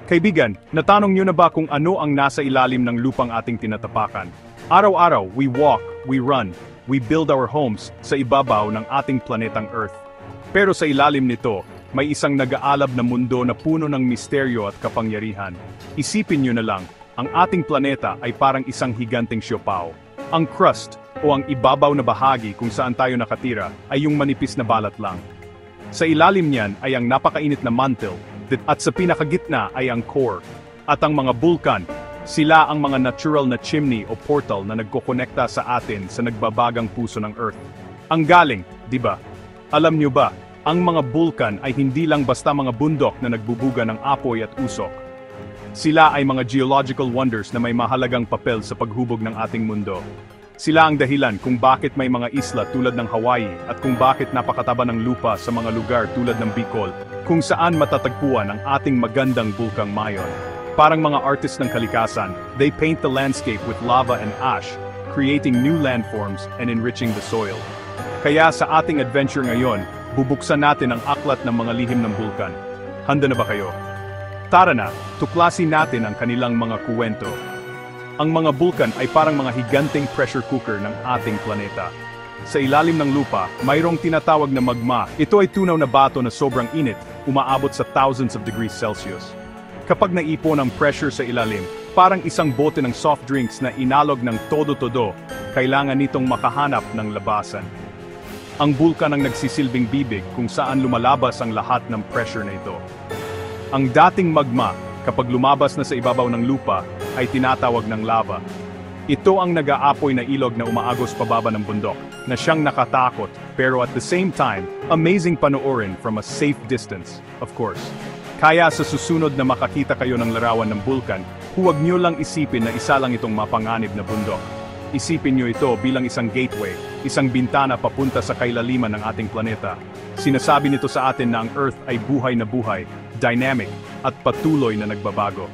Kaibigan, natanong niyo na ba kung ano ang nasa ilalim ng lupang ating tinatapakan? Araw-araw, we walk, we run, we build our homes sa ibabaw ng ating planetang Earth. Pero sa ilalim nito, may isang nag-aalab na mundo na puno ng misteryo at kapangyarihan. Isipin niyo na lang, ang ating planeta ay parang isang higanteng siopaw. Ang crust, o ang ibabaw na bahagi kung saan tayo nakatira, ay yung manipis na balat lang. Sa ilalim niyan ay ang napakainit na mantle, at sa pinakagitna ay ang core. At ang mga bulkan, sila ang mga natural na chimney o portal na nagkokonekta sa atin sa nagbabagang puso ng Earth. Ang galing, di ba? Alam niyo ba, ang mga bulkan ay hindi lang basta mga bundok na nagbubuga ng apoy at usok. Sila ay mga geological wonders na may mahalagang papel sa paghubog ng ating mundo. Sila ang dahilan kung bakit may mga isla tulad ng Hawaii at kung bakit napakataba ng lupa sa mga lugar tulad ng Bicol, kung saan matatagpuan ang ating magandang bulkang Mayon. Parang mga artist ng kalikasan, they paint the landscape with lava and ash, creating new landforms and enriching the soil. Kaya sa ating adventure ngayon, bubuksan natin ang aklat ng mga lihim ng bulkan. Handa na ba kayo? Tara na, tuklasin natin ang kanilang mga kuwento. Ang mga bulkan ay parang mga higanteng pressure cooker ng ating planeta. Sa ilalim ng lupa, mayroong tinatawag na magma. Ito ay tunaw na bato na sobrang init, umaabot sa thousands of degrees Celsius. Kapag naipon ang pressure sa ilalim, parang isang bote ng soft drinks na inalog ng todo-todo, kailangan nitong makahanap ng labasan. Ang bulkan ang nagsisilbing bibig kung saan lumalabas ang lahat ng pressure na ito. Ang dating magma, kapag lumabas na sa ibabaw ng lupa, ay tinatawag ng lava. Ito ang nag-aapoy na ilog na umaagos pababa ng bundok, na siyang nakatakot, pero at the same time, amazing panoorin from a safe distance, of course. Kaya sa susunod na makakita kayo ng larawan ng bulkan, huwag niyo lang isipin na isa lang itong mapanganib na bundok. Isipin niyo ito bilang isang gateway, isang bintana papunta sa kailaliman ng ating planeta. Sinasabi nito sa atin na ang Earth ay buhay na buhay, dynamic, at patuloy na nagbabago.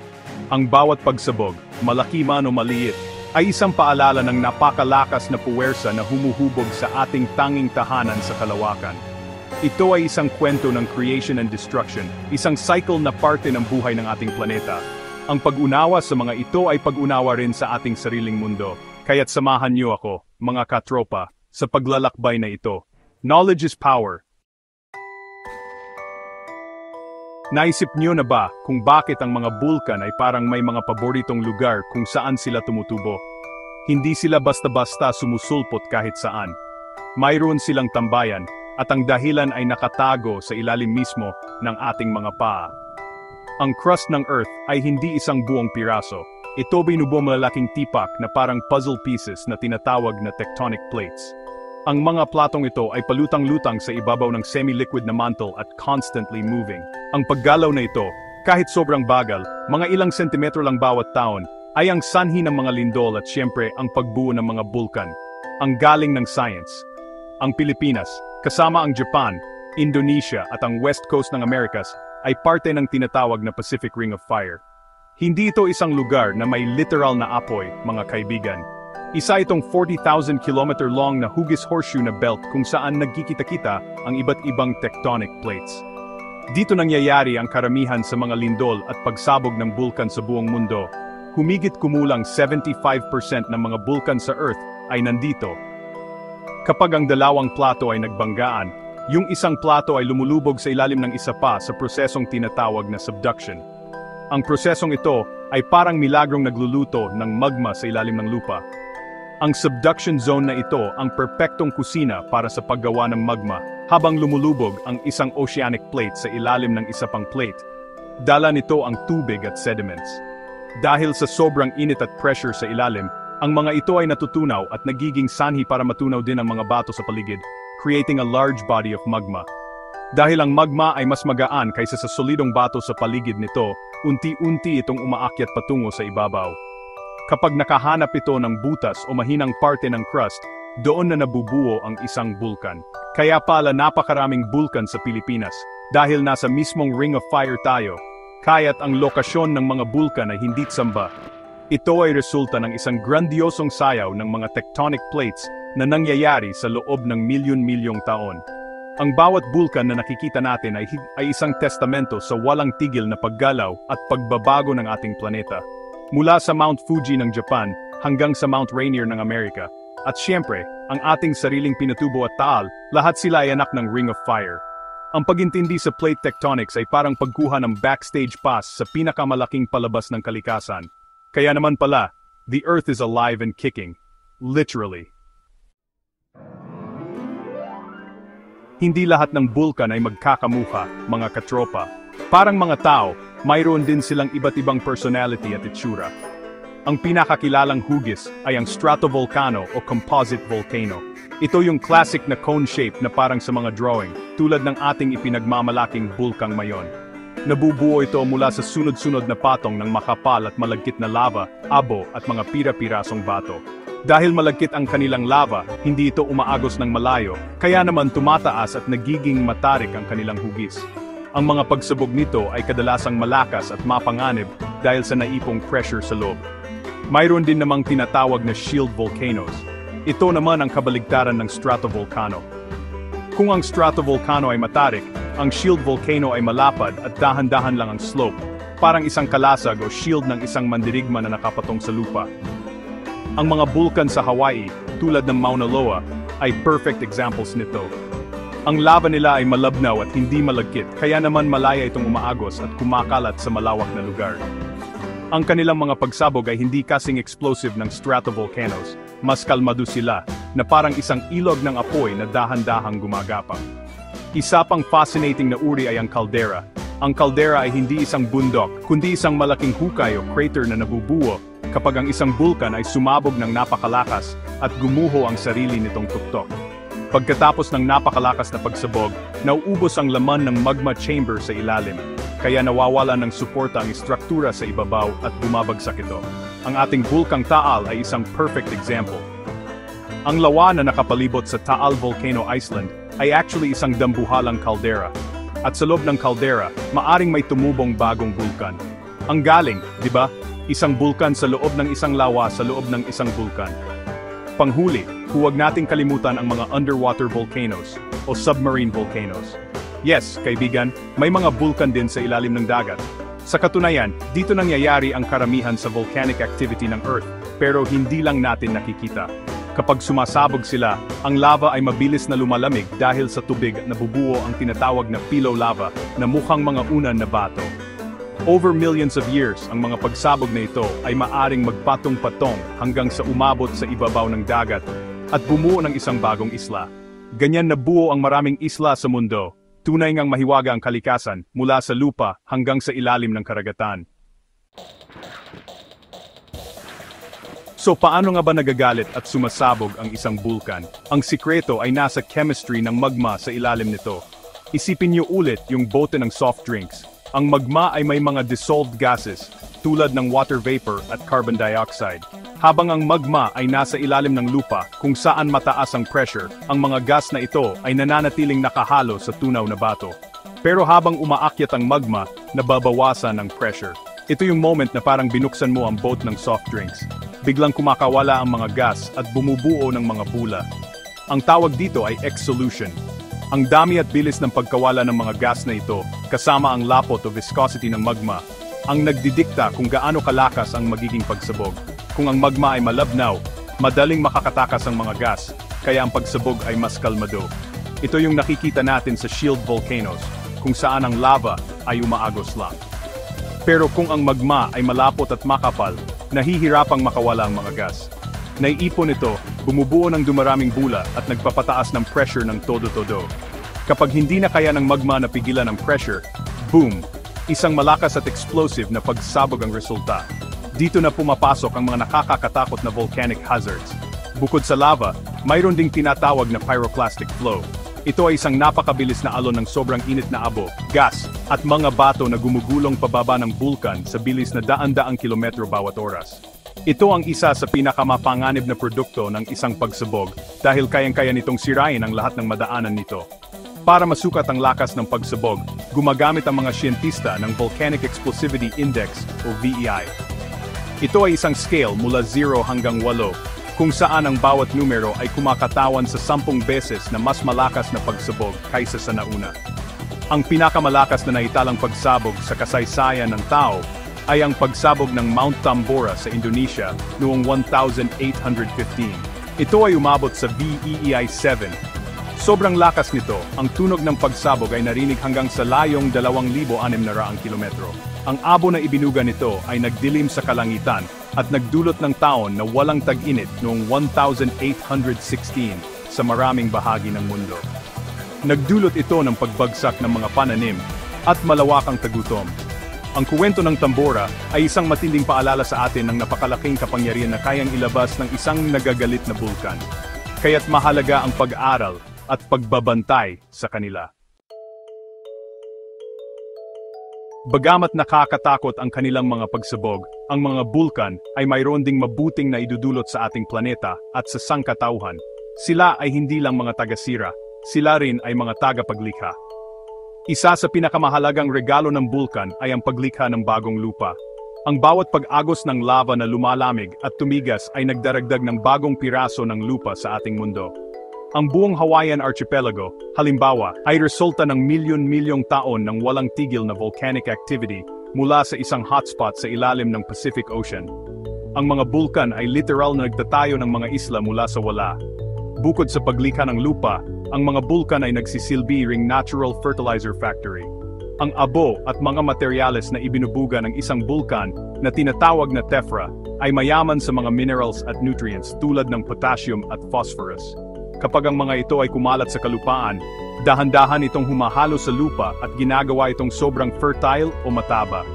Ang bawat pagsabog, malaki man o maliit, ay isang paalala ng napakalakas na puwersa na humuhubog sa ating tanging tahanan sa kalawakan. Ito ay isang kwento ng creation and destruction, isang cycle na parte ng buhay ng ating planeta. Ang pag-unawa sa mga ito ay pag-unawa rin sa ating sariling mundo. Kaya't samahan niyo ako, mga katropa, sa paglalakbay na ito. Knowledge is power. Naisip niyo na ba kung bakit ang mga bulkan ay parang may mga paboritong lugar kung saan sila tumutubo? Hindi sila basta-basta sumusulpot kahit saan. Mayroon silang tambayan, at ang dahilan ay nakatago sa ilalim mismo ng ating mga paa. Ang crust ng Earth ay hindi isang buong piraso. Ito binubuo malalaking tipak na parang puzzle pieces na tinatawag na tectonic plates. Ang mga platong ito ay palutang-lutang sa ibabaw ng semi-liquid na mantle at constantly moving. Ang paggalaw na ito, kahit sobrang bagal, mga ilang sentimetro lang bawat taon, ay ang sanhi ng mga lindol at siyempre ang pagbuo ng mga bulkan. Ang galing ng science. Ang Pilipinas, kasama ang Japan, Indonesia at ang West Coast ng Americas, ay parte ng tinatawag na Pacific Ring of Fire. Hindi ito isang lugar na may literal na apoy, mga kaibigan. Isa itong 40,000 kilometer long na hugis horseshoe na belt kung saan nagkikita-kita ang iba't ibang tectonic plates. Dito nangyayari ang karamihan sa mga lindol at pagsabog ng bulkan sa buong mundo. Humigit kumulang 75% ng mga bulkan sa Earth ay nandito. Kapag ang dalawang plato ay nagbanggaan, yung isang plato ay lumulubog sa ilalim ng isa pa sa prosesong tinatawag na subduction. Ang prosesong ito ay parang milagrong nagluluto ng magma sa ilalim ng lupa. Ang subduction zone na ito ang perpektong kusina para sa paggawa ng magma, habang lumulubog ang isang oceanic plate sa ilalim ng isa pang plate. Dala nito ang tubig at sediments. Dahil sa sobrang init at pressure sa ilalim, ang mga ito ay natutunaw at nagiging sanhi para matunaw din ang mga bato sa paligid, creating a large body of magma. Dahil ang magma ay mas magaan kaysa sa solidong bato sa paligid nito, unti-unti itong umaakyat patungo sa ibabaw. Kapag nakahanap ito ng butas o mahinang parte ng crust, doon na nabubuo ang isang bulkan. Kaya pala napakaraming bulkan sa Pilipinas, dahil nasa mismong Ring of Fire tayo, kaya't ang lokasyon ng mga bulkan ay hindi tsamba. Ito ay resulta ng isang grandiosong sayaw ng mga tectonic plates na nangyayari sa loob ng milyon-milyong taon. Ang bawat bulkan na nakikita natin ay isang testamento sa walang tigil na paggalaw at pagbabago ng ating planeta. Mula sa Mount Fuji ng Japan hanggang sa Mount Rainier ng Amerika. At siyempre, ang ating sariling Pinatubo at Taal, lahat sila ay anak ng Ring of Fire. Ang pagintindi sa plate tectonics ay parang pagkuha ng backstage pass sa pinakamalaking palabas ng kalikasan. Kaya naman pala, the Earth is alive and kicking. Literally. Hindi lahat ng bulkan ay magkakamuha, mga katropa. Parang mga tao, mayroon din silang iba't ibang personality at itsura. Ang pinakakilalang hugis ay ang stratovolcano o composite volcano. Ito yung classic na cone shape na parang sa mga drawing, tulad ng ating ipinagmamalaking bulkang Mayon. Nabubuo ito mula sa sunod-sunod na patong ng makapal at malagkit na lava, abo at mga pira-pirasong bato. Dahil malagkit ang kanilang lava, hindi ito umaagos ng malayo, kaya naman tumataas at nagiging matarik ang kanilang hugis. Ang mga pagsabog nito ay kadalasang malakas at mapanganib dahil sa naipong pressure sa loob. Mayroon din namang tinatawag na shield volcanoes. Ito naman ang kabaligtaran ng stratovolcano. Kung ang stratovolcano ay matarik, ang shield volcano ay malapad at dahan-dahan lang ang slope, parang isang kalasag o shield ng isang mandirigma na nakapatong sa lupa. Ang mga bulkan sa Hawaii, tulad ng Mauna Loa, ay perfect examples nito. Ang lava nila ay malabnaw at hindi malagkit, kaya naman malaya itong umaagos at kumakalat sa malawak na lugar. Ang kanilang mga pagsabog ay hindi kasing explosive ng stratovolcanoes, mas kalmado sila, na parang isang ilog ng apoy na dahan-dahang gumagapang. Isa pang fascinating na uri ay ang caldera. Ang caldera ay hindi isang bundok, kundi isang malaking hukay o crater na nabubuo kapag ang isang bulkan ay sumabog ng napakalakas at gumuho ang sarili nitong tuktok. Pagkatapos ng napakalakas na pagsabog, nauubos ang laman ng magma chamber sa ilalim, kaya nawawala ng suporta ang istruktura sa ibabaw at bumabagsak ito. Ang ating bulkang Taal ay isang perfect example. Ang lawa na nakapalibot sa Taal Volcano Iceland ay actually isang dambuhalang caldera. At sa loob ng caldera, maaring may tumubong bagong bulkan. Ang galing, di ba? Isang bulkan sa loob ng isang lawa sa loob ng isang bulkan. Panghuli, huwag nating kalimutan ang mga underwater volcanoes o submarine volcanoes. Yes, kaibigan, may mga bulkan din sa ilalim ng dagat. Sa katunayan, dito nangyayari ang karamihan sa volcanic activity ng Earth, pero hindi lang natin nakikita. Kapag sumasabog sila, ang lava ay mabilis na lumalamig dahil sa tubig at nabubuo ang tinatawag na pillow lava na mukhang mga unan na bato. Over millions of years, ang mga pagsabog na ito ay maaring magpatong-patong hanggang sa umabot sa ibabaw ng dagat at bumuo ng isang bagong isla. Ganyan nabuo ang maraming isla sa mundo. Tunay ngang mahiwaga ang kalikasan mula sa lupa hanggang sa ilalim ng karagatan. So paano nga ba nagagalit at sumasabog ang isang bulkan? Ang sikreto ay nasa chemistry ng magma sa ilalim nito. Isipin niyo ulit yung bote ng soft drinks. Ang magma ay may mga dissolved gases, tulad ng water vapor at carbon dioxide. Habang ang magma ay nasa ilalim ng lupa kung saan mataas ang pressure, ang mga gas na ito ay nananatiling nakahalo sa tunaw na bato. Pero habang umaakyat ang magma, nababawasan ang pressure. Ito yung moment na parang binuksan mo ang boat ng soft drinks. Biglang kumakawala ang mga gas at bumubuo ng mga bula. Ang tawag dito ay exsolution. Ang dami at bilis ng pagkawala ng mga gas na ito, kasama ang lapot o viscosity ng magma, ang nagdidikta kung gaano kalakas ang magiging pagsabog. Kung ang magma ay malabnaw, madaling makakatakas ang mga gas, kaya ang pagsabog ay mas kalmado. Ito yung nakikita natin sa shield volcanoes, kung saan ang lava ay umaagos lang. Pero kung ang magma ay malapot at makapal, nahihirapang makawala ang mga gas. Naiipon ito, bumubuo ng dumaraming bula at nagpapataas ng pressure ng todo-todo. Kapag hindi na kaya ng magma na pigilan ang pressure, boom! Isang malakas at explosive na pagsabog ang resulta. Dito na pumapasok ang mga nakakakatakot na volcanic hazards. Bukod sa lava, mayroon ding tinatawag na pyroclastic flow. Ito ay isang napakabilis na alon ng sobrang init na abo, gas, at mga bato na gumugulong pababa ng bulkan sa bilis na daan-daang kilometro bawat oras. Ito ang isa sa pinakamapanganib na produkto ng isang pagsabog dahil kayang-kaya nitong sirain ang lahat ng madaanan nito. Para masukat ang lakas ng pagsabog, gumagamit ang mga siyentista ng Volcanic Explosivity Index o VEI. Ito ay isang scale mula 0 hanggang 8, kung saan ang bawat numero ay kumakatawan sa 10 beses na mas malakas na pagsabog kaysa sa nauna. Ang pinakamalakas na naitalang pagsabog sa kasaysayan ng tao ay ang pagsabog ng Mount Tambora sa Indonesia noong 1815. Ito ay umabot sa VEEI 7. Sobrang lakas nito, ang tunog ng pagsabog ay narinig hanggang sa layong 2,600 kilometro. Ang abo na ibinuga nito ay nagdilim sa kalangitan at nagdulot ng taon na walang tag-init noong 1816 sa maraming bahagi ng mundo. Nagdulot ito ng pagbagsak ng mga pananim at malawakang tagutom. Ang kuwento ng Tambora ay isang matinding paalala sa atin ng napakalaking kapangyarihan na kayang ilabas ng isang nagagalit na bulkan. Kaya't mahalaga ang pag-aral at pagbabantay sa kanila. Bagamat nakakatakot ang kanilang mga pagsabog, ang mga bulkan ay mayroon ding mabuting na idudulot sa ating planeta at sa sangkatauhan. Sila ay hindi lang mga taga-sira, sila rin ay mga tagapaglikha. Isa sa pinakamahalagang regalo ng bulkan ay ang paglikha ng bagong lupa. Ang bawat pag-agos ng lava na lumalamig at tumigas ay nagdaragdag ng bagong piraso ng lupa sa ating mundo. Ang buong Hawaiian Archipelago, halimbawa, ay resulta ng milyon-milyong taon ng walang tigil na volcanic activity mula sa isang hotspot sa ilalim ng Pacific Ocean. Ang mga bulkan ay literal na nagtatayo ng mga isla mula sa wala. Bukod sa paglikha ng lupa, ang mga bulkan ay nagsisilbi ring natural fertilizer factory. Ang abo at mga materyales na ibinubuga ng isang bulkan na tinatawag na tephra ay mayaman sa mga minerals at nutrients tulad ng potassium at phosphorus. Kapag ang mga ito ay kumalat sa kalupaan, dahan-dahan itong humahalo sa lupa at ginagawa itong sobrang fertile o mataba.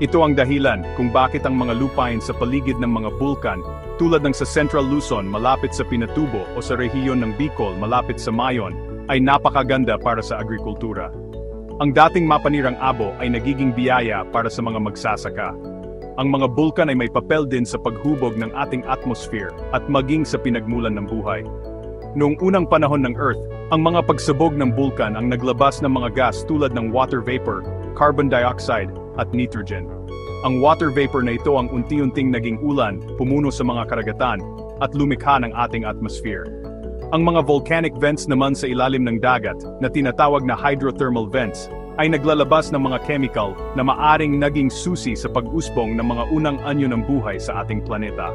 Ito ang dahilan kung bakit ang mga lupain sa paligid ng mga bulkan, tulad ng sa Central Luzon malapit sa Pinatubo o sa rehiyon ng Bicol malapit sa Mayon, ay napakaganda para sa agrikultura. Ang dating mapanirang abo ay nagiging biyaya para sa mga magsasaka. Ang mga bulkan ay may papel din sa paghubog ng ating atmosphere at maging sa pinagmulan ng buhay. Noong unang panahon ng Earth, ang mga pagsabog ng bulkan ang naglabas ng mga gas tulad ng water vapor, carbon dioxide, at nitrogen. Ang water vapor na ito ang unti-unting naging ulan, pumuno sa mga karagatan, at lumikha ng ating atmosphere. Ang mga volcanic vents naman sa ilalim ng dagat, na tinatawag na hydrothermal vents, ay naglalabas ng mga chemical na maaring naging susi sa pag-usbong ng mga unang anyo ng buhay sa ating planeta.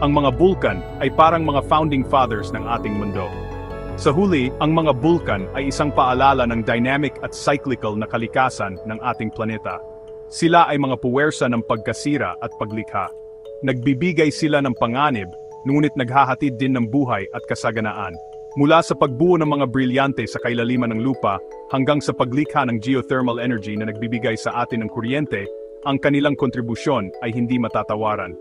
Ang mga bulkan ay parang mga founding fathers ng ating mundo. Sa huli, ang mga bulkan ay isang paalala ng dynamic at cyclical na kalikasan ng ating planeta. Sila ay mga puwersa ng pagkasira at paglikha. Nagbibigay sila ng panganib, ngunit naghahatid din ng buhay at kasaganaan. Mula sa pagbuo ng mga brilyante sa kailaliman ng lupa, hanggang sa paglikha ng geothermal energy na nagbibigay sa atin ng kuryente, ang kanilang kontribusyon ay hindi matatawaran.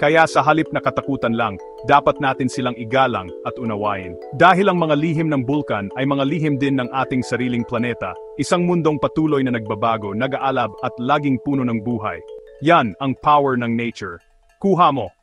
Kaya sa halip na katakutan lang, dapat natin silang igalang at unawain. Dahil ang mga lihim ng bulkan ay mga lihim din ng ating sariling planeta, isang mundong patuloy na nagbabago, nag-aalab at laging puno ng buhay. Yan ang power ng nature. Kuha mo!